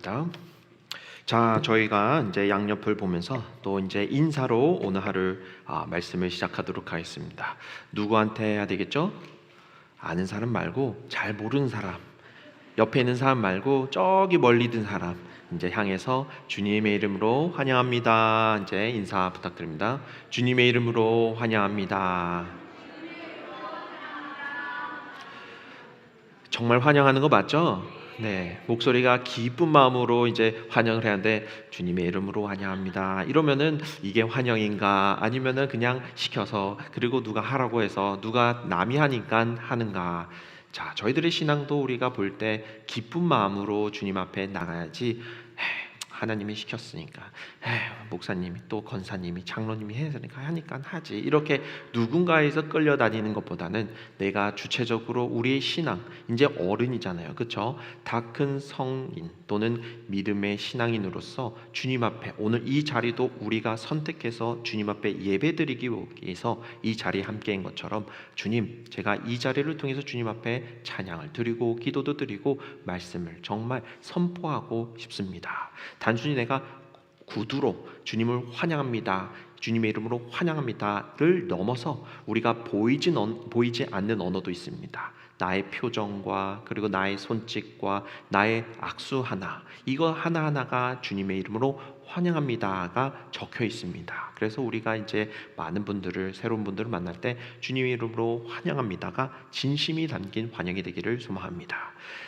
감사합니다. 자, 저희가 이제 양옆을 보면서 또 이제 인사로 오늘 하루 말씀을 시작하도록 하겠습니다. 누구한테 해야 되겠죠? 아는 사람 말고 잘 모르는 사람, 옆에 있는 사람 말고 저기 멀리 든 사람 이제 향해서 주님의 이름으로 환영합니다. 이제 인사 부탁드립니다. 주님의 이름으로 환영합니다. 정말 환영하는 거 맞죠? 네, 목소리가 기쁜 마음으로 이제 환영을 해야 하는데 주님의 이름으로 환영합니다. 이러면은 이게 환영인가 아니면은 그냥 시켜서 그리고 누가 하라고 해서 누가 남이 하니까 하는가? 자, 저희들의 신앙도 우리가 볼 때 기쁜 마음으로 주님 앞에 나가야지. 하나님이 시켰으니까, 목사님이 또 권사님이 장로님이 해야 되니까 하니까 하지. 이렇게 누군가에서 끌려다니는 것보다는 내가 주체적으로 우리의 신앙, 이제 어른이잖아요, 그렇죠? 다 큰 성인 또는 믿음의 신앙인으로서 주님 앞에 오늘 이 자리도 우리가 선택해서 주님 앞에 예배드리기 위해서 이 자리에 함께인 것처럼 주님, 제가 이 자리를 통해서 주님 앞에 찬양을 드리고 기도도 드리고 말씀을 정말 선포하고 싶습니다. 단순히 내가 구두로 주님을 환영합니다, 주님의 이름으로 환영합니다를 넘어서 우리가 보이지 않는 언어도 있습니다. 나의 표정과 그리고 나의 손짓과 나의 악수 하나, 이거 하나하나가 주님의 이름으로 환영합니다가 적혀 있습니다. 그래서 우리가 이제 많은 분들을, 새로운 분들을 만날 때 주님의 이름으로 환영합니다가 진심이 담긴 환영이 되기를 소망합니다.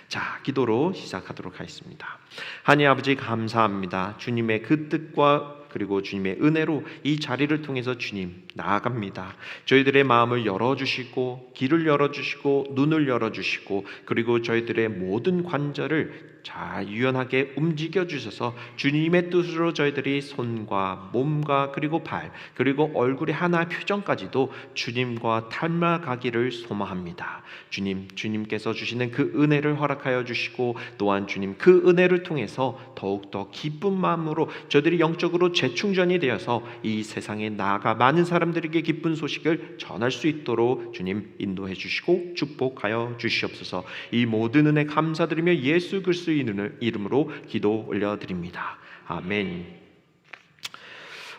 자, 기도로 시작하도록 하겠습니다. 하나님 아버지, 감사합니다. 주님의 그 뜻과 그리고 주님의 은혜로 이 자리를 통해서 주님 나아갑니다. 저희들의 마음을 열어주시고 길을 열어주시고 눈을 열어주시고 그리고 저희들의 모든 관절을 잘 유연하게 움직여 주셔서 주님의 뜻으로 저희들이 손과 몸과 그리고 발 그리고 얼굴의 하나의 표정까지도 주님과 닮아가기를 소망합니다. 주님께서 주시는 그 은혜를 허락하여 주시고 또한 주님 그 은혜를 통해서 더욱더 기쁜 마음으로 저희들이 영적으로 재충전이 되어서 이 세상에 나아가 많은 사람들에게 기쁜 소식을 전할 수 있도록 주님 인도해 주시고 축복하여 주시옵소서. 이 모든 은혜 감사드리며 예수 그리스도의 이름으로 기도 올려드립니다. 아멘.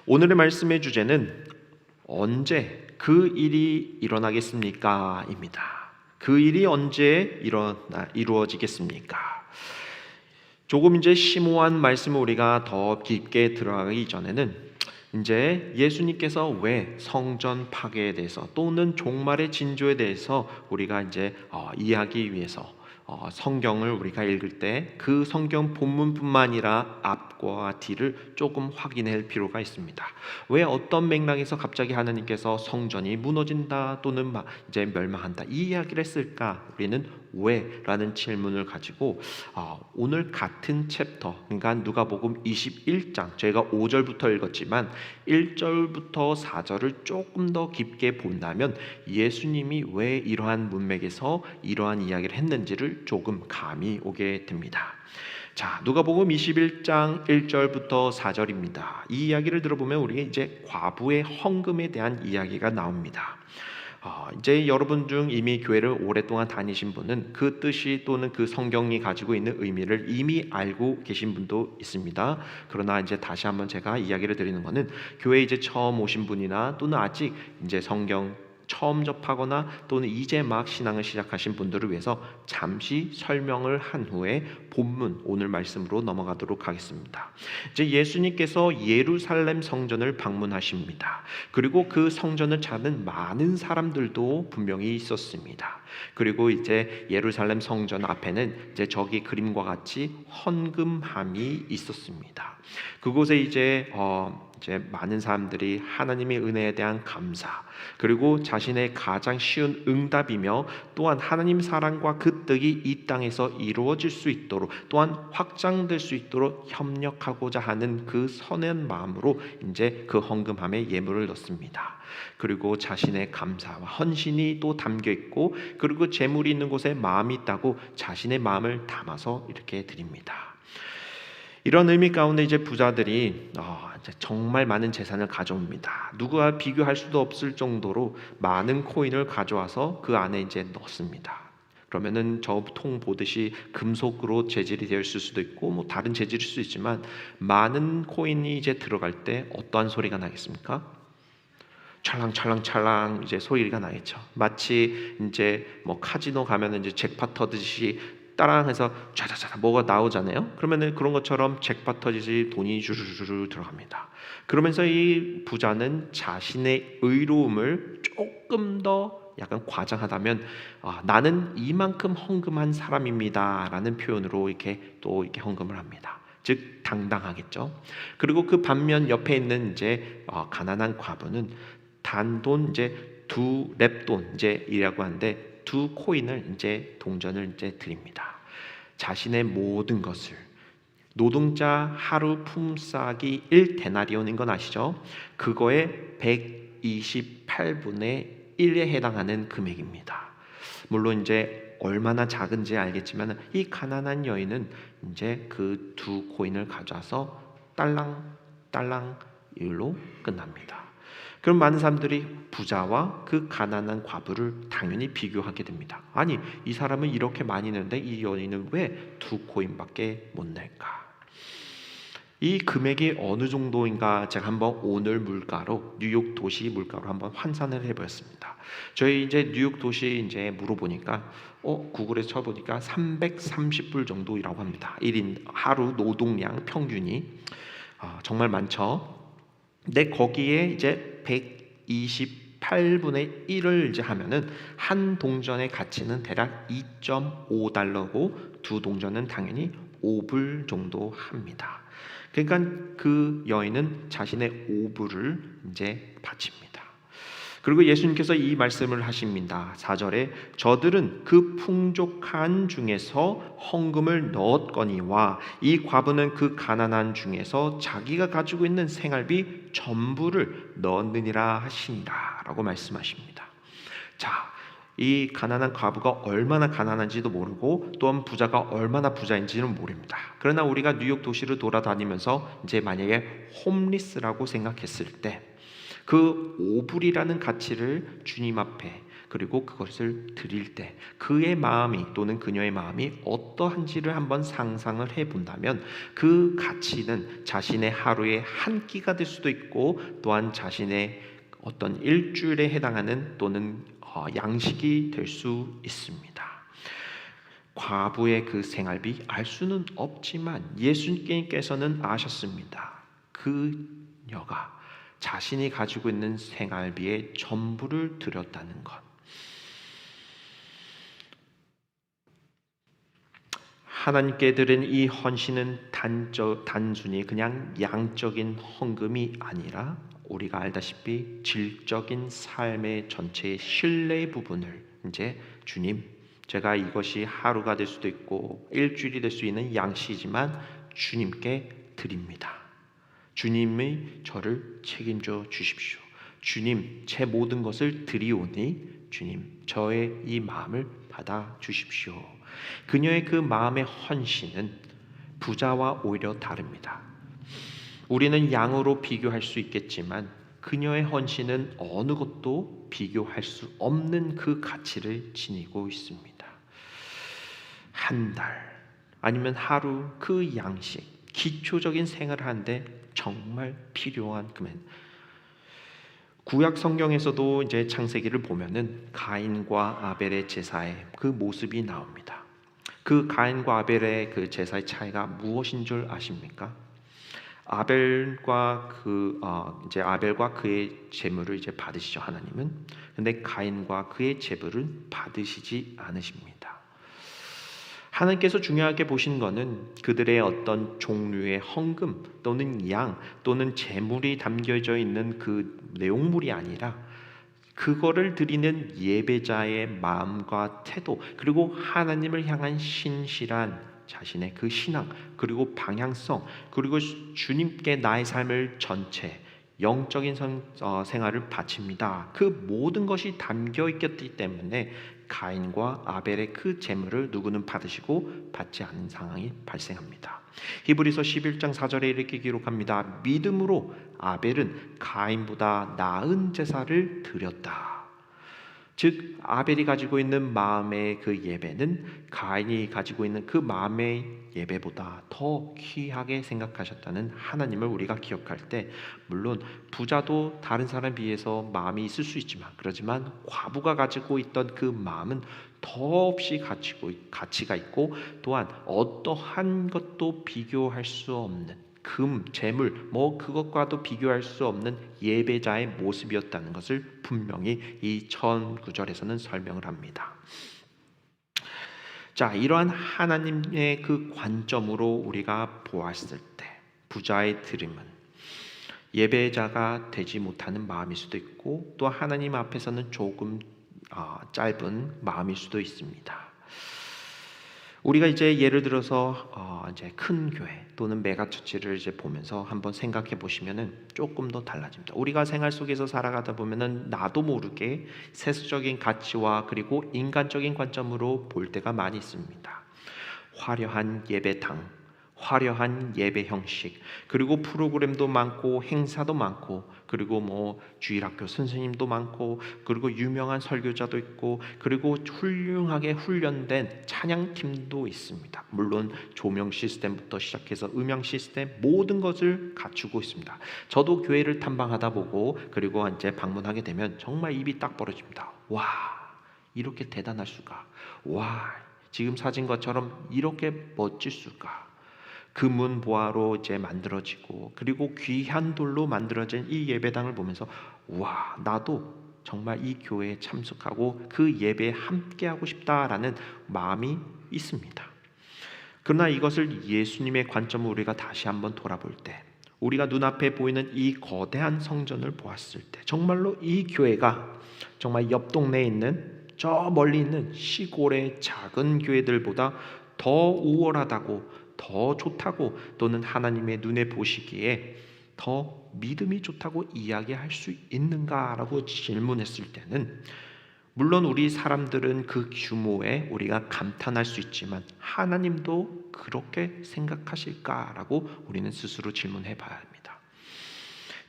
오늘의 말씀의 주제는 언제 그 일이 일어나겠습니까? 입니다. 그 일이 언제 이루어지겠습니까? 조금 이제 심오한 말씀을 우리가 더 깊게 들어가기 전에는 이제 예수님께서 왜 성전 파괴에 대해서 또는 종말의 진조에 대해서 우리가 이제 이해하기 위해서 성경을 우리가 읽을 때 그 성경 본문뿐만 아니라 앞과 뒤를 조금 확인할 필요가 있습니다. 왜 어떤 맥락에서 갑자기 하나님께서 성전이 무너진다 또는 이제 멸망한다 이 이야기를 했을까? 우리는 왜? 라는 질문을 가지고 오늘 같은 챕터, 그러니까 누가복음 21장, 저희가 5절부터 읽었지만 1절부터 4절을 조금 더 깊게 본다면 예수님이 왜 이러한 문맥에서 이러한 이야기를 했는지를 조금 감이 오게 됩니다. 자, 누가복음 21장 1절부터 4절입니다. 이 이야기를 들어보면 우리가 이제 과부의 헌금에 대한 이야기가 나옵니다. 이제 여러분 중 이미 교회를 오랫동안 다니신 분은 그 뜻이 또는 그 성경이 가지고 있는 의미를 이미 알고 계신 분도 있습니다. 그러나 이제 다시 한번 제가 이야기를 드리는 것은 교회에 이제 처음 오신 분이나 또는 아직 이제 성경 처음 접하거나 또는 이제 막 신앙을 시작하신 분들을 위해서 잠시 설명을 한 후에 본문 오늘 말씀으로 넘어가도록 하겠습니다. 이제 예수님께서 예루살렘 성전을 방문하십니다. 그리고 그 성전을 찾는 많은 사람들도 분명히 있었습니다. 그리고 이제 예루살렘 성전 앞에는 이제 저기 그림과 같이 헌금함이 있었습니다. 그곳에 이제 많은 사람들이 하나님의 은혜에 대한 감사 그리고 자신의 가장 쉬운 응답이며 또한 하나님 사랑과 그 뜻이 이 땅에서 이루어질 수 있도록 또한 확장될 수 있도록 협력하고자 하는 그 선한 마음으로 이제 그 헌금함에 예물을 넣습니다. 그리고 자신의 감사와 헌신이 또 담겨 있고 그리고 재물이 있는 곳에 마음이 있다고 자신의 마음을 담아서 이렇게 드립니다. 이런 의미 가운데 이제 부자들이 정말 많은 재산을 가져옵니다. 누구와 비교할 수도 없을 정도로 많은 코인을 가져와서 그 안에 이제 넣습니다. 그러면은 저 통 보듯이 금속으로 재질이 되어 있을 수도 있고 뭐 다른 재질일 수 있지만 많은 코인이 이제 들어갈 때 어떠한 소리가 나겠습니까? 찰랑찰랑찰랑 이제 소리가 나겠죠. 마치 이제 뭐 카지노 가면은 이제 잭팟 터듯이 따랑해서 자자자 뭐가 나오잖아요. 그러면은 그런 것처럼 잭팟 터지듯이 돈이 주르르 들어갑니다. 그러면서 이 부자는 자신의 의로움을 조금 더 약간 과장하다면 나는 이만큼 헌금한 사람입니다라는 표현으로 이렇게 또 이렇게 헌금을 합니다. 즉 당당하겠죠. 그리고 그 반면 옆에 있는 이제 가난한 과부는 단돈 이제 두 렙돈 이제이라고 하는데 두 코인을 이제 동전을 이제 드립니다. 자신의 모든 것을 노동자 하루 품삯이 1데나리온인 건 아시죠? 그거의 128분의 1에 해당하는 금액입니다. 물론 이제 얼마나 작은지 알겠지만 이 가난한 여인은 이제 그 두 코인을 가져와서 딸랑 일로 끝납니다. 그럼 많은 사람들이 부자와 그 가난한 과부를 당연히 비교하게 됩니다. 아니 이 사람은 이렇게 많이 내는데 이 여인은 왜 두 코인밖에 못 낼까? 이 금액이 어느 정도인가 제가 한번 오늘 물가로 뉴욕 도시 물가로 한번 환산을 해보았습니다. 저희 이제 뉴욕 도시 이제 물어보니까 구글에 쳐보니까 330불 정도라고 합니다. 1인 하루 노동량 평균이 정말 많죠. 근데 거기에 이제 128분의 1을 이제 하면은 한 동전의 가치는 대략 2.5달러고 두 동전은 당연히 5불 정도 합니다. 그러니까 그 여인은 자신의 5불을 이제 바칩니다. 그리고 예수님께서 이 말씀을 하십니다. 4절에 저들은 그 풍족한 중에서 헌금을 넣었거니와 이 과부는 그 가난한 중에서 자기가 가지고 있는 생활비 전부를 넣느니라 하시니라 라고 말씀하십니다. 자, 이 가난한 과부가 얼마나 가난한지도 모르고 또한 부자가 얼마나 부자인지는 모릅니다. 그러나 우리가 뉴욕 도시를 돌아다니면서 이제 만약에 홈리스라고 생각했을 때 그 5불이라는 가치를 주님 앞에 그리고 그것을 드릴 때 그의 마음이 또는 그녀의 마음이 어떠한지를 한번 상상을 해본다면 그 가치는 자신의 하루의 한 끼가 될 수도 있고 또한 자신의 어떤 일주일에 해당하는 또는 양식이 될 수 있습니다. 과부의 그 생활비 알 수는 없지만 예수님께서는 아셨습니다. 그녀가 자신이 가지고 있는 생활비의 전부를 드렸다는 것. 하나님께 드린 이 헌신은 단순히 그냥 양적인 헌금이 아니라 우리가 알다시피 질적인 삶의 전체의 신뢰의 부분을 이제 주님, 제가 이것이 하루가 될 수도 있고 일주일이 될 수 있는 양식이지만 주님께 드립니다. 주님이 저를 책임져 주십시오. 주님, 제 모든 것을 드리오니 주님, 저의 이 마음을 받아 주십시오. 그녀의 그 마음의 헌신은 부자와 오히려 다릅니다. 우리는 양으로 비교할 수 있겠지만 그녀의 헌신은 어느 것도 비교할 수 없는 그 가치를 지니고 있습니다. 한 달 아니면 하루 그 양식, 기초적인 생활을 하는데 정말 필요한 금액. 구약 성경에서도 이제 창세기를 보면은 가인과 아벨의 제사의 그 모습이 나옵니다. 그 가인과 아벨의 그 제사의 차이가 무엇인 줄 아십니까? 아벨과 그의 제물을 이제 받으시죠, 하나님은. 근데 가인과 그의 제물을 받으시지 않으십니다. 하나님께서 중요하게 보신 것은 그들의 어떤 종류의 헌금 또는 양 또는 제물이 담겨져 있는 그 내용물이 아니라 그거를 드리는 예배자의 마음과 태도, 그리고 하나님을 향한 신실한 자신의 그 신앙, 그리고 방향성, 그리고 주님께 나의 삶을 전체 영적인 생활을 바칩니다. 그 모든 것이 담겨 있기 때문에 가인과 아벨의 그 제물을 누구는 받으시고 받지 않는 상황이 발생합니다. 히브리서 11장 4절에 이렇게 기록합니다. 믿음으로 아벨은 가인보다 나은 제사를 드렸다. 즉 아벨이 가지고 있는 마음의 그 예배는 가인이 가지고 있는 그 마음의 예배보다 더 귀하게 생각하셨다는 하나님을 우리가 기억할 때, 물론 부자도 다른 사람에 비해서 마음이 있을 수 있지만, 그렇지만 과부가 가지고 있던 그 마음은 더없이 가치가 있고, 또한 어떠한 것도 비교할 수 없는 금, 재물, 그것과도 비교할 수 없는 예배자의 모습이었다는 것을 분명히 이 전 구절에서는 설명을 합니다. 자, 이러한 하나님의 그 관점으로 우리가 보았을 때 부자의 드림은 예배자가 되지 못하는 마음일 수도 있고, 또 하나님 앞에서는 조금 짧은 마음일 수도 있습니다. 우리가 이제 예를 들어서 이제 큰 교회 또는 메가처치를 이제 보면서 한번 생각해 보시면은 조금 더 달라집니다. 우리가 생활 속에서 살아가다 보면은 나도 모르게 세속적인 가치와 그리고 인간적인 관점으로 볼 때가 많이 있습니다. 화려한 예배당, 화려한 예배 형식, 그리고 프로그램도 많고 행사도 많고, 그리고 주일학교 선생님도 많고, 그리고 유명한 설교자도 있고, 그리고 훌륭하게 훈련된 찬양팀도 있습니다. 물론 조명 시스템부터 시작해서 음향 시스템 모든 것을 갖추고 있습니다. 저도 교회를 탐방하다 보고 그리고 이제 방문하게 되면 정말 입이 딱 벌어집니다. 와, 이렇게 대단할 수가. 와, 지금 사진 것처럼 이렇게 멋질 수가. 금은 보화로 이제 만들어지고, 그리고 귀한 돌로 만들어진 이 예배당을 보면서 와, 나도 정말 이 교회에 참석하고 그 예배에 함께하고 싶다라는 마음이 있습니다. 그러나 이것을 예수님의 관점으로 우리가 다시 한번 돌아볼 때, 우리가 눈앞에 보이는 이 거대한 성전을 보았을 때 정말로 이 교회가 정말 옆 동네에 있는 저 멀리 있는 시골의 작은 교회들보다 더 우월하다고, 더 좋다고, 또는 하나님의 눈에 보시기에 더 믿음이 좋다고 이야기할 수 있는가라고 질문했을 때는, 물론 우리 사람들은 그 규모에 우리가 감탄할 수 있지만 하나님도 그렇게 생각하실까라고 우리는 스스로 질문해 봐야 합니다.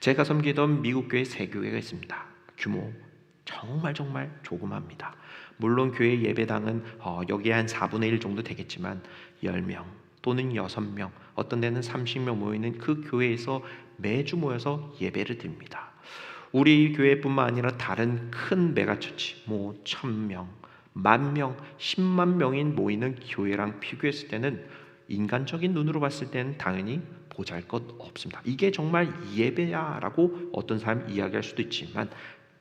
제가 섬기던 미국 교회 세 교회가 있습니다. 규모 정말 조그마합니다. 물론 교회 예배당은 여기에 한 4분의 1 정도 되겠지만 10명 또는 6명, 어떤 데는 30명 모이는 그 교회에서 매주 모여서 예배를 드립니다. 우리 교회뿐만 아니라 다른 큰 메가처치 1,000명, 10,000명, 10만 명이 모이는 교회랑 비교했을 때는 인간적인 눈으로 봤을 때는 당연히 보잘것 없습니다. 이게 정말 예배야라고 어떤 사람이 이야기할 수도 있지만,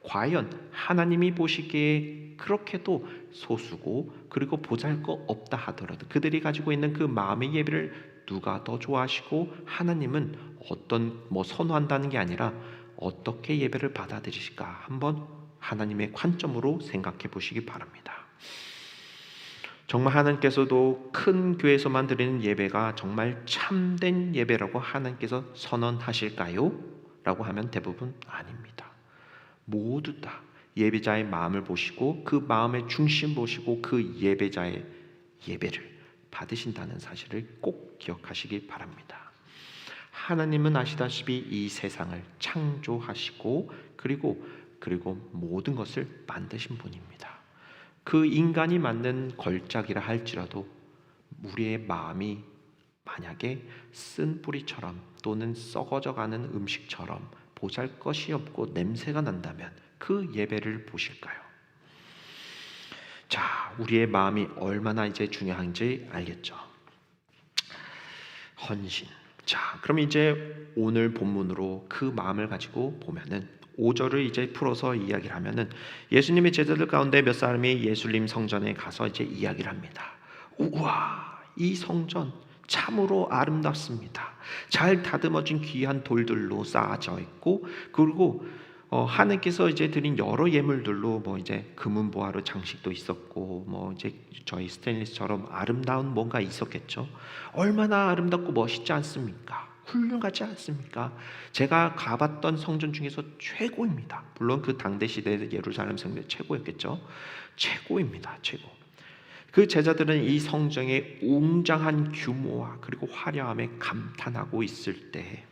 과연 하나님이 보시기에 그렇게도 소수고 그리고 보잘것 없다 하더라도 그들이 가지고 있는 그 마음의 예배를 누가 더 좋아하시고, 하나님은 어떤 선호한다는 게 아니라 어떻게 예배를 받아들이실까 한번 하나님의 관점으로 생각해 보시기 바랍니다. 정말 하나님께서도 큰 교회에서만 드리는 예배가 정말 참된 예배라고 하나님께서 선언하실까요? 라고 하면 대부분 아닙니다. 모두 다 예배자의 마음을 보시고 그 마음의 중심 보시고 그 예배자의 예배를 받으신다는 사실을 꼭 기억하시기 바랍니다. 하나님은 아시다시피 이 세상을 창조하시고 그리고 모든 것을 만드신 분입니다. 그 인간이 만든 걸작이라 할지라도 우리의 마음이 만약에 쓴 뿌리처럼 또는 썩어져가는 음식처럼 보잘것이 없고 냄새가 난다면 그 예배를 보실까요? 자, 우리의 마음이 얼마나 이제 중요한지 알겠죠? 헌신. 자, 그럼 이제 오늘 본문으로 그 마음을 가지고 보면은 5절을 이제 풀어서 이야기를 하면은, 예수님의 제자들 가운데 몇 사람이 예수님 성전에 가서 이제 이야기를 합니다. 우와, 이 성전 참으로 아름답습니다. 잘 다듬어진 귀한 돌들로 쌓아져 있고, 그리고 하느님께서 이제 드린 여러 예물들로 이제 금은 보화로 장식도 있었고, 이제 저희 스테인리스처럼 아름다운 뭔가 있었겠죠. 얼마나 아름답고 멋있지 않습니까? 훌륭하지 않습니까? 제가 가봤던 성전 중에서 최고입니다. 물론 그 당대 시대의 예루살렘 성전 최고였겠죠. 최고입니다. 최고. 그 제자들은 이 성전의 웅장한 규모와 그리고 화려함에 감탄하고 있을 때,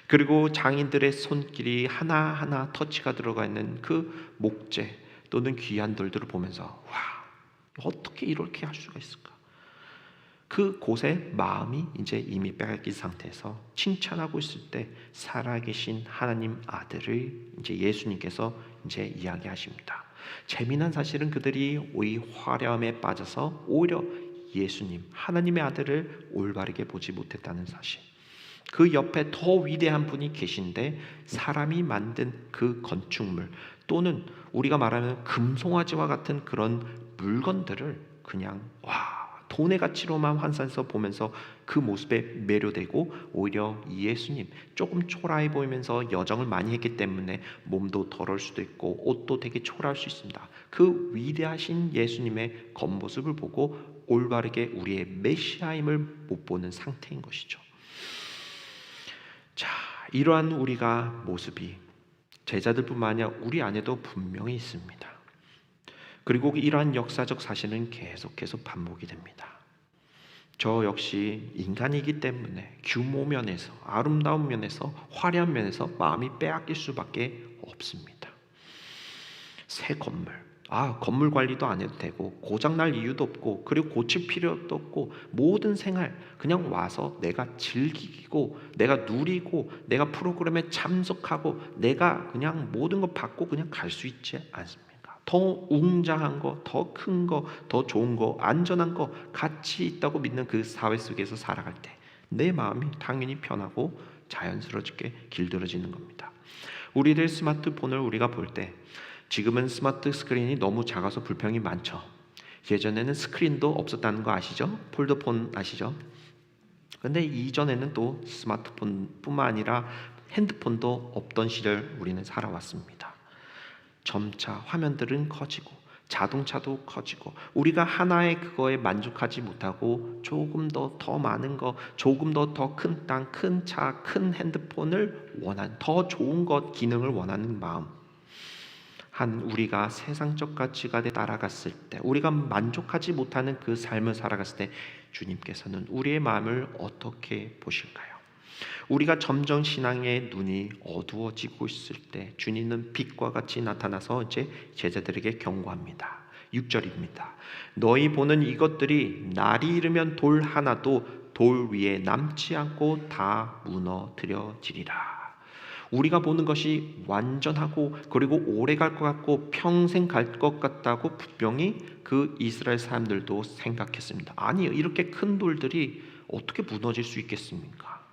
그리고 장인들의 손길이 하나하나 터치가 들어가 있는 그 목재, 또는 귀한 돌들을 보면서 와, 어떻게 이렇게 할 수가 있을까? 그 곳에 마음이 이제 이미 빼앗긴 상태에서 칭찬하고 있을 때 살아계신 하나님 아들을 이제 예수님께서 이제 이야기하십니다. 재미난 사실은 그들이 이 화려함에 빠져서 오히려 예수님, 하나님의 아들을 올바르게 보지 못했다는 사실. 그 옆에 더 위대한 분이 계신데 사람이 만든 그 건축물 또는 우리가 말하는 금송아지와 같은 그런 물건들을 그냥 돈의 가치로만 환산해서 보면서 그 모습에 매료되고 오히려 예수님 조금 초라해 보이면서 여정을 많이 했기 때문에 몸도 더러울 수도 있고 옷도 되게 초라할 수 있습니다. 그 위대하신 예수님의 겉모습을 보고 올바르게 우리의 메시아임을 못 보는 상태인 것이죠. 자, 이러한 우리가 모습이 제자들뿐만 아니라 우리 안에도 분명히 있습니다. 그리고 이러한 역사적 사실은 계속해서 반복이 됩니다. 저 역시 인간이기 때문에 규모 면에서, 아름다운 면에서, 화려한 면에서 마음이 빼앗길 수밖에 없습니다. 새 건물, 건물 관리도 안 해도 되고 고장날 이유도 없고 그리고 고칠 필요도 없고 모든 생활 그냥 와서 내가 즐기고 내가 누리고 내가 프로그램에 참석하고 내가 그냥 모든 거 받고 그냥 갈 수 있지 않습니까? 더 웅장한 거, 더 큰 거, 더 좋은 거, 안전한 거 같이 있다고 믿는 그 사회 속에서 살아갈 때 내 마음이 당연히 편하고 자연스럽게 길들여지는 겁니다. 우리들 스마트폰을 우리가 볼 때 지금은 스마트 스크린이 너무 작아서 불평이 많죠. 예전에는 스크린도 없었다는 거 아시죠? 폴더폰 아시죠? 근데 이전에는 또 스마트폰뿐만 아니라 핸드폰도 없던 시절 우리는 살아왔습니다. 점차 화면들은 커지고 자동차도 커지고 우리가 하나의 그거에 만족하지 못하고 조금 더 많은 거, 조금 더 큰 땅, 큰 차, 큰 핸드폰을 원하는 더 좋은 것 기능을 원하는 마음. 한 우리가 세상적 가치관에 따라갔을 때 우리가 만족하지 못하는 그 삶을 살아갔을 때 주님께서는 우리의 마음을 어떻게 보실까요? 우리가 점점 신앙의 눈이 어두워지고 있을 때 주님은 빛과 같이 나타나서 이제 제자들에게 경고합니다. 6절입니다. 너희 보는 이것들이 날이 이르면 돌 하나도 돌 위에 남지 않고 다 무너뜨려지리라. 우리가 보는 것이 완전하고 그리고 오래 갈 것 같고 평생 갈 것 같다고 분명히 그 이스라엘 사람들도 생각했습니다. 아니요, 이렇게 큰 돌들이 어떻게 무너질 수 있겠습니까?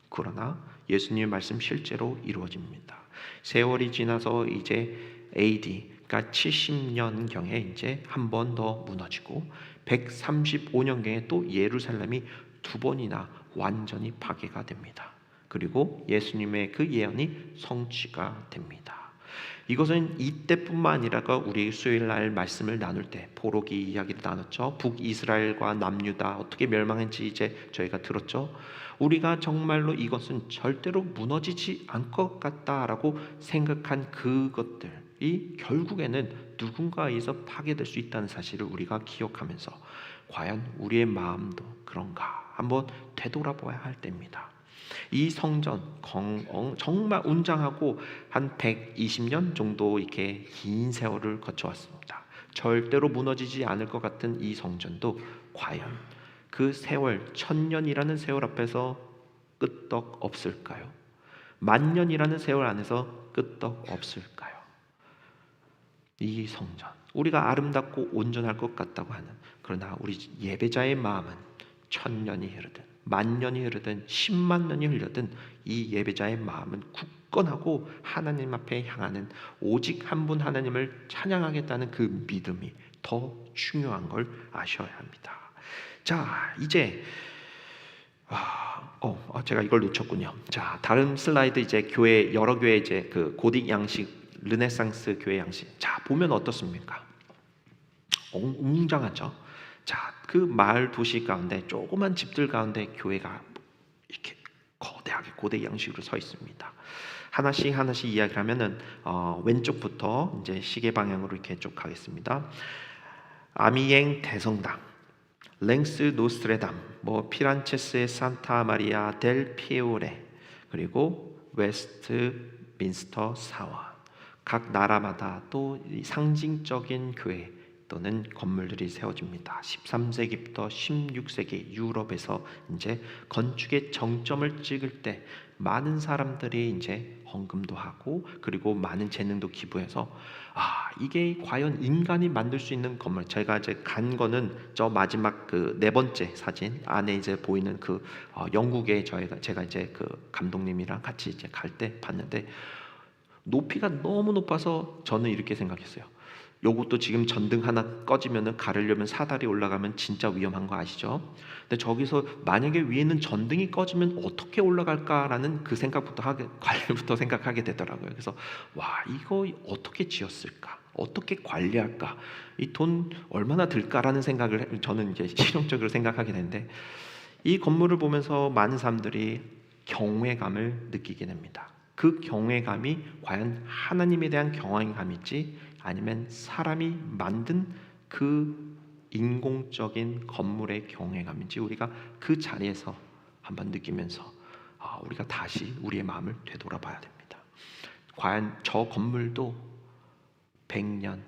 그러나 예수님의 말씀 실제로 이루어집니다. 세월이 지나서 이제 AD, 그러니까 70년경에 이제 한 번 더 무너지고 135년경에 또 예루살렘이 두 번이나 완전히 파괴가 됩니다. 그리고 예수님의 그 예언이 성취가 됩니다. 이것은 이때뿐만 아니라 우리 수요일날 말씀을 나눌 때 포로기 이야기를 나눴죠. 북이스라엘과 남유다 어떻게 멸망했는지 이제 저희가 들었죠. 우리가 정말로 이것은 절대로 무너지지 않을 것 같다라고 생각한 그것들이 결국에는 누군가에 의해서 파괴될 수 있다는 사실을 우리가 기억하면서 과연 우리의 마음도 그런가 한번 되돌아봐야 할 때입니다. 이 성전 정말 웅장하고 한 120년 정도 이렇게 긴 세월을 거쳐왔습니다. 절대로 무너지지 않을 것 같은 이 성전도 과연 그 세월 1000년이라는 세월 앞에서 끄떡 없을까요? 10,000년이라는 세월 안에서 끄떡 없을까요? 이 성전 우리가 아름답고 온전할 것 같다고 하는 그러나 우리 예배자의 마음은 1000년이 흐르든 10,000년이 흐르든 10만 년이 흘러든 이 예배자의 마음은 굳건하고 하나님 앞에 향하는 오직 한 분 하나님을 찬양하겠다는 그 믿음이 더 중요한 걸 아셔야 합니다. 자, 이제 제가 이걸 놓쳤군요. 자, 다른 슬라이드 이제 교회 여러 교회 이제 그 고딕 양식 르네상스 교회 양식. 자, 보면 어떻습니까? 웅장하죠. 자, 그 마을 도시 가운데 조그만 집들 가운데 교회가 이렇게 거대하게 고대 양식으로 서 있습니다. 하나씩 이야기를 하면은 왼쪽부터 이제 시계 방향으로 이렇게 쭉 가겠습니다. 아미엥 대성당, 랭스 노스트레담, 피란체스의 산타 마리아 델 피오레, 그리고 웨스트 민스터 사원. 각 나라마다 또 이 상징적인 교회 또는 건물들이 세워집니다. 13세기부터 16세기 유럽에서 이제 건축의 정점을 찍을 때 많은 사람들이 이제 헌금도 하고 그리고 많은 재능도 기부해서 이게 과연 인간이 만들 수 있는 건물. 제가 이제 간 거는 저 마지막 그 네 번째 사진 안에 이제 보이는 그 영국에 제가 이제 그 감독님이랑 같이 이제 갈 때 봤는데 높이가 너무 높아서 저는 이렇게 생각했어요. 요것도 지금 전등 하나 꺼지면은 가르려면 사다리 올라가면 진짜 위험한 거 아시죠? 근데 저기서 만약에 위에는 전등이 꺼지면 어떻게 올라갈까라는 그 관리부터 생각하게 되더라고요. 그래서 와, 이거 어떻게 지었을까? 어떻게 관리할까? 이 돈 얼마나 들까라는 생각을 저는 이제 실용적으로 생각하게 되는데 이 건물을 보면서 많은 사람들이 경외감을 느끼게 됩니다. 그 경외감이 과연 하나님에 대한 경외감일지 아니면 사람이 만든 그 인공적인 건물의 경외감인지 우리가 그 자리에서 한번 느끼면서 우리가 다시 우리의 마음을 되돌아봐야 됩니다. 과연 저 건물도 100년,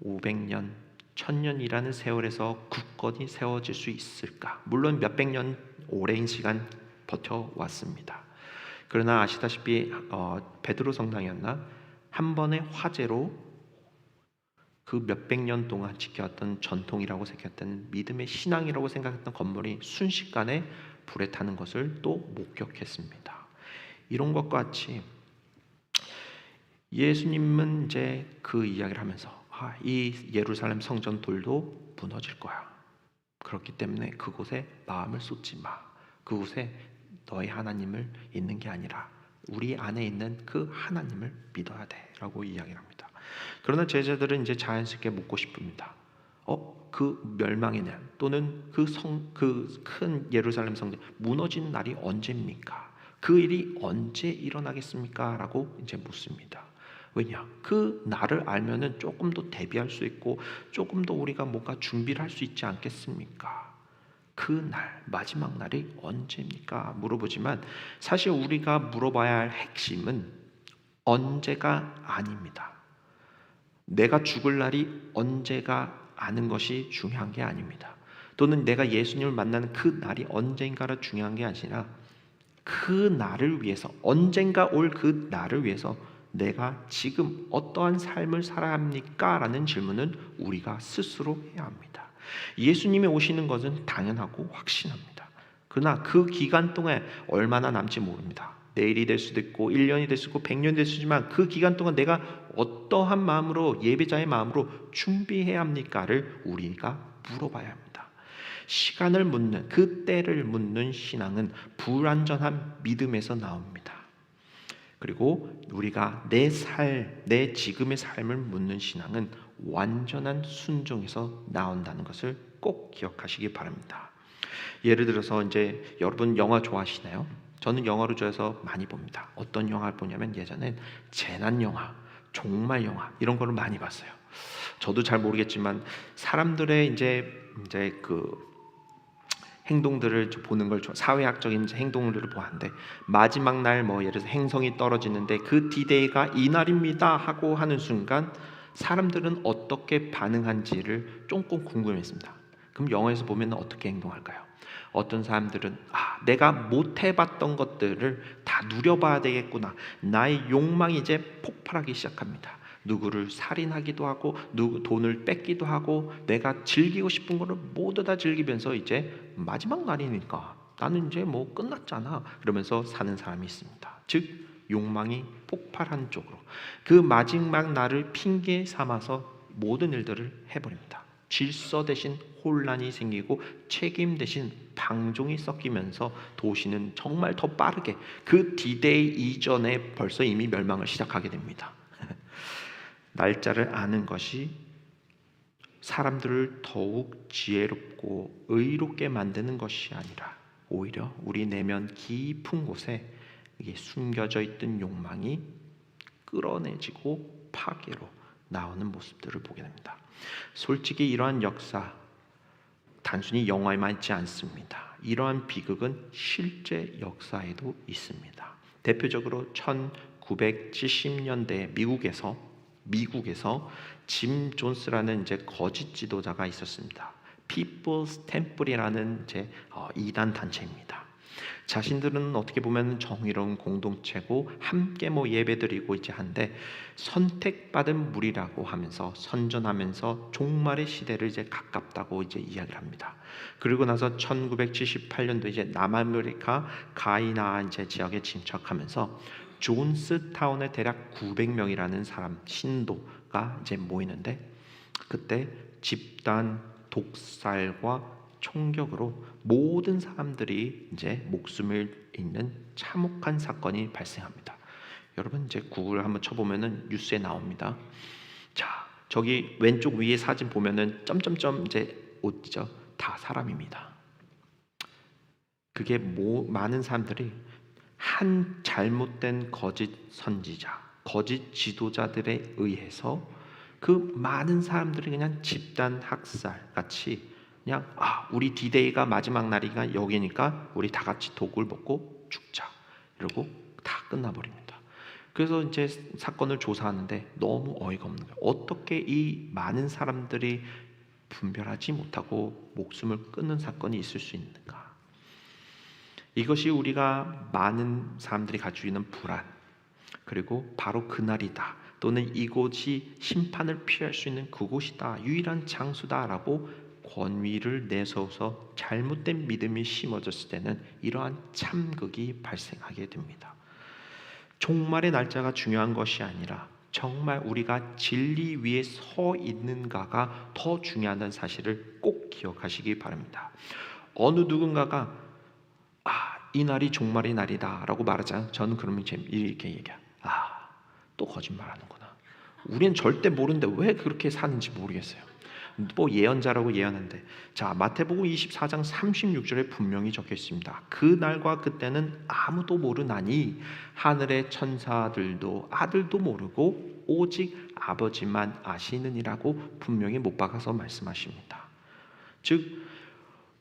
500년, 1000년이라는 세월에서 굳건히 세워질 수 있을까? 물론 몇백 년 오랜 시간 버텨왔습니다. 그러나 아시다시피 베드로 성당이었나? 한 번의 화재로 그 몇백 년 동안 지켜왔던 전통이라고 생각했던 믿음의 신앙이라고 생각했던 건물이 순식간에 불에 타는 것을 또 목격했습니다. 이런 것과 같이 예수님은 이제 그 이야기를 하면서 이 예루살렘 성전 돌도 무너질 거야. 그렇기 때문에 그곳에 마음을 쏟지 마. 그곳에 너의 하나님을 있는 게 아니라 우리 안에 있는 그 하나님을 믿어야 돼 라고 이야기를 합니다. 그러나 제자들은 이제 자연스럽게 묻고 싶습니다. 그 멸망의 날 또는 그 큰 예루살렘 성전 무너지는 날이 언제입니까? 그 일이 언제 일어나겠습니까? 라고 이제 묻습니다. 왜냐? 그 날을 알면은 조금 더 대비할 수 있고 조금 더 우리가 뭔가 준비를 할 수 있지 않겠습니까? 그 날, 마지막 날이 언제입니까? 물어보지만 사실 우리가 물어봐야 할 핵심은 언제가 아닙니다. 내가 죽을 날이 언제가 아는 것이 중요한 게 아닙니다. 또는 내가 예수님을 만나는 그 날이 언젠가가 중요한 게 아니라 그 날을 위해서 언젠가 올 그 날을 위해서 내가 지금 어떠한 삶을 살아야 합니까? 라는 질문은 우리가 스스로 해야 합니다. 예수님이 오시는 것은 당연하고 확신합니다. 그러나 그 기간 동안 얼마나 남지 모릅니다. 내일이 될 수도 있고 1년이 될 수도 있고 100년이 될 수도 있지만 그 기간 동안 내가 어떠한 마음으로 예배자의 마음으로 준비해야 합니까를 우리가 물어봐야 합니다. 시간을 묻는 그 때를 묻는 신앙은 불완전한 믿음에서 나옵니다. 그리고 우리가 내 지금의 삶을 묻는 신앙은 완전한 순종에서 나온다는 것을 꼭 기억하시기 바랍니다. 예를 들어서 이제 여러분 영화 좋아하시나요? 저는 영화를 좋아해서 많이 봅니다. 어떤 영화를 보냐면 예전엔 재난 영화, 종말 영화 이런 거를 많이 봤어요. 저도 잘 모르겠지만 사람들의 이제 그 행동들을 보는 걸 사회학적인 행동들을 보았는데 마지막 날 예를 들어서 행성이 떨어지는데 그 디데이가 이날입니다 하고 하는 순간 사람들은 어떻게 반응한지를 조금 궁금했습니다. 그럼 영화에서 보면 어떻게 행동할까요? 어떤 사람들은 내가 못 해봤던 것들을 다 누려봐야 되겠구나. 나의 욕망이 이제 폭발하기 시작합니다. 누구를 살인하기도 하고 돈을 뺏기도 하고 내가 즐기고 싶은 거를 모두 다 즐기면서 이제 마지막 날이니까 나는 이제 끝났잖아 그러면서 사는 사람이 있습니다. 즉 욕망이 폭발한 쪽으로 그 마지막 날을 핑계 삼아서 모든 일들을 해버립니다. 질서 대신 혼란이 생기고 책임 대신 방종이 섞이면서 도시는 정말 더 빠르게 그 디데이 이전에 벌써 이미 멸망을 시작하게 됩니다. 날짜를 아는 것이 사람들을 더욱 지혜롭고 의롭게 만드는 것이 아니라 오히려 우리 내면 깊은 곳에 이게 숨겨져 있던 욕망이 끌어내지고 파괴로 나오는 모습들을 보게 됩니다. 솔직히 이러한 역사 단순히 영화에만 있지 않습니다. 이러한 비극은 실제 역사에도 있습니다. 대표적으로 1970년대 미국에서 짐 존스라는 이제 거짓 지도자가 있었습니다. People's Temple이라는 이제 이단 단체입니다. 자신들은 어떻게 보면 정의로운 공동체고 함께 예배드리고 이제 한데 선택받은 무리라고 하면서 선전하면서 종말의 시대를 이제 가깝다고 이제 이야기를 합니다. 그리고 나서 1978년도 이제 남아메리카 가이나 이제 지역에 진척하면서 존스타운에 대략 900명이라는 사람 신도가 이제 모이는데 그때 집단 독살과 총격으로 모든 사람들이 이제 목숨을 잃는 참혹한 사건이 발생합니다. 여러분 이제 구글 한번 쳐보면은 뉴스에 나옵니다. 자, 저기 왼쪽 위에 사진 보면은 점점점 이제 어디죠? 다 사람입니다. 그게 많은 사람들이 한 잘못된 거짓 선지자, 거짓 지도자들에 의해서 그 많은 사람들이 그냥 집단 학살 같이 그냥 우리 디데이가 마지막 날이가 여기니까 우리 다 같이 독을 먹고 죽자 이러고 다 끝나버립니다. 그래서 이제 사건을 조사하는데 너무 어이가 없는 거예요. 어떻게 이 많은 사람들이 분별하지 못하고 목숨을 끊는 사건이 있을 수 있는가? 이것이 우리가 많은 사람들이 가지고 있는 불안, 그리고 바로 그날이다 또는 이곳이 심판을 피할 수 있는 그곳이다, 유일한 장소다라고 권위를 내세워서 잘못된 믿음이 심어졌을 때는 이러한 참극이 발생하게 됩니다. 종말의 날짜가 중요한 것이 아니라 정말 우리가 진리 위에 서 있는가가 더 중요하다는 사실을 꼭 기억하시기 바랍니다. 어느 누군가가 이 날이 종말의 날이다 라고 말하잖아요. 저는 그러면 이렇게 얘기해요. 또 거짓말하는구나. 우리는 절대 모르는데 왜 그렇게 사는지 모르겠어요. 예언자라고 예언하는데, 자, 마태복음 24장 36절에 분명히 적혀 있습니다. 그 날과 그때는 아무도 모르나니 하늘의 천사들도 아들도 모르고 오직 아버지만 아시느니라고 분명히 못 박아서 말씀하십니다. 즉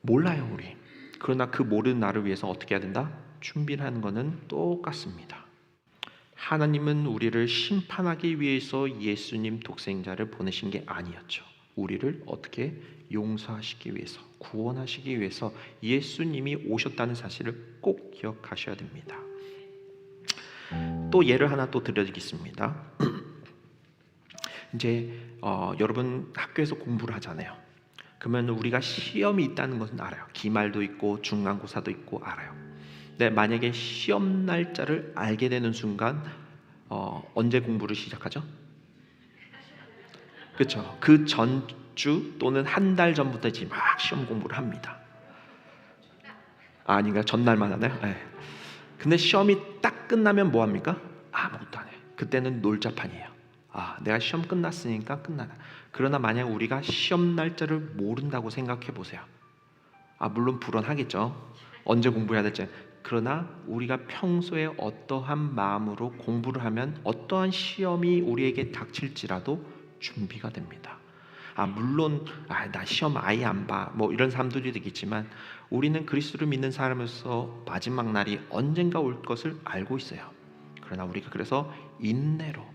몰라요 우리. 그러나 그 모르는 나를 위해서 어떻게 해야 된다? 준비를 하는 것은 똑같습니다. 하나님은 우리를 심판하기 위해서 예수님 독생자를 보내신 게 아니었죠. 우리를 어떻게 용서하시기 위해서, 구원하시기 위해서 예수님이 오셨다는 사실을 꼭 기억하셔야 됩니다. 또 예를 하나 또 드리겠습니다. 이제 여러분 학교에서 공부를 하잖아요. 그러면 우리가 시험이 있다는 것은 알아요. 기말도 있고 중간고사도 있고 알아요. 근데 만약에 시험 날짜를 알게 되는 순간 언제 공부를 시작하죠? 그렇죠. 그 전주 또는 한 달 전부터 이제 막 시험 공부를 합니다. 아닌가? 전날만 하나요? 네. 근데 시험이 딱 끝나면 뭐 합니까? 아무것도 안 해요. 그때는 놀자판이에요. 내가 시험 끝났으니까 끝나다. 그러나 만약 우리가 시험 날짜를 모른다고 생각해 보세요. 물론 불안하겠죠. 언제 공부해야 될지. 그러나 우리가 평소에 어떠한 마음으로 공부를 하면 어떠한 시험이 우리에게 닥칠지라도 준비가 됩니다. 물론 나 시험 아예 안 봐 이런 사람들이 되겠지만 우리는 그리스도를 믿는 사람으로서 마지막 날이 언젠가 올 것을 알고 있어요. 그러나 우리가 그래서 인내로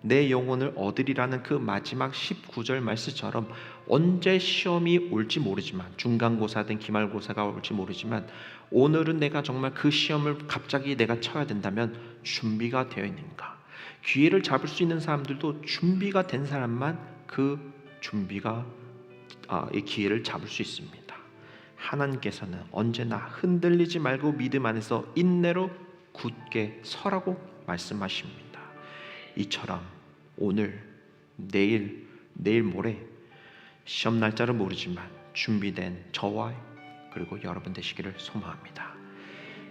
내 영혼을 얻으리라는 그 마지막 19절 말씀처럼 언제 시험이 올지 모르지만 중간고사든 기말고사가 올지 모르지만 오늘은 내가 정말 그 시험을 갑자기 내가 쳐야 된다면 준비가 되어 있는가? 기회를 잡을 수 있는 사람들도 준비가 된 사람만 그 준비가 이 기회를 잡을 수 있습니다. 하나님께서는 언제나 흔들리지 말고 믿음 안에서 인내로 굳게 서라고 말씀하십니다. 이처럼 오늘, 내일 모레 시험 날짜를 모르지만 준비된 저와 그리고 여러분 되시기를 소망합니다.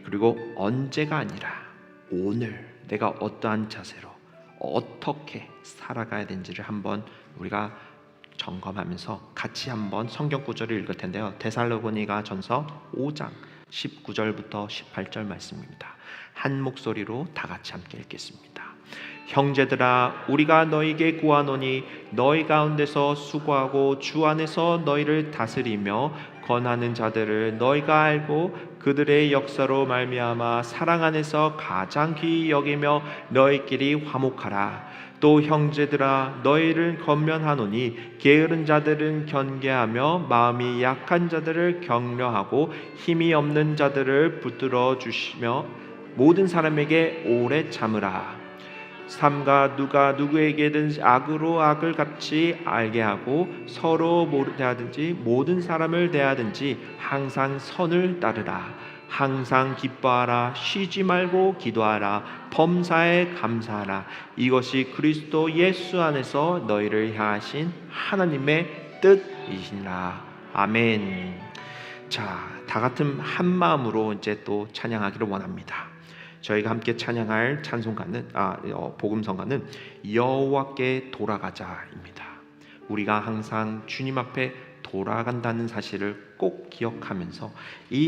그리고 언제가 아니라 오늘 내가 어떠한 자세로 어떻게 살아가야 되는지를 한번 우리가 점검하면서 같이 한번 성경 구절을 읽을 텐데요. 데살로니가 전서 5장 19절부터 18절 말씀입니다. 한 목소리로 다 같이 함께 읽겠습니다. 형제들아 우리가 너희에게 구하노니 너희 가운데서 수고하고 주 안에서 너희를 다스리며 권하는 자들을 너희가 알고 그들의 역사로 말미암아 사랑 안에서 가장 귀히 여기며 너희끼리 화목하라. 또 형제들아 너희를 권면하노니 게으른 자들은 경계하며 마음이 약한 자들을 격려하고 힘이 없는 자들을 붙들어 주시며 모든 사람에게 오래 참으라. 삼가 누가 누구에게든 악으로 악을 갚지 알게 하고 서로 대하든지 모든 사람을 대하든지 항상 선을 따르라. 항상 기뻐하라. 쉬지 말고 기도하라. 범사에 감사하라. 이것이 그리스도 예수 안에서 너희를 향하신 하나님의 뜻이시니라. 아멘. 자, 다 같은 한 마음으로 이제 또 찬양하기를 원합니다. 저희가 함께 찬양할 찬송가는 복음성가는 여호와께 돌아가자입니다. 우리가 항상 주님 앞에 돌아간다는 사실을 꼭 기억하면서 이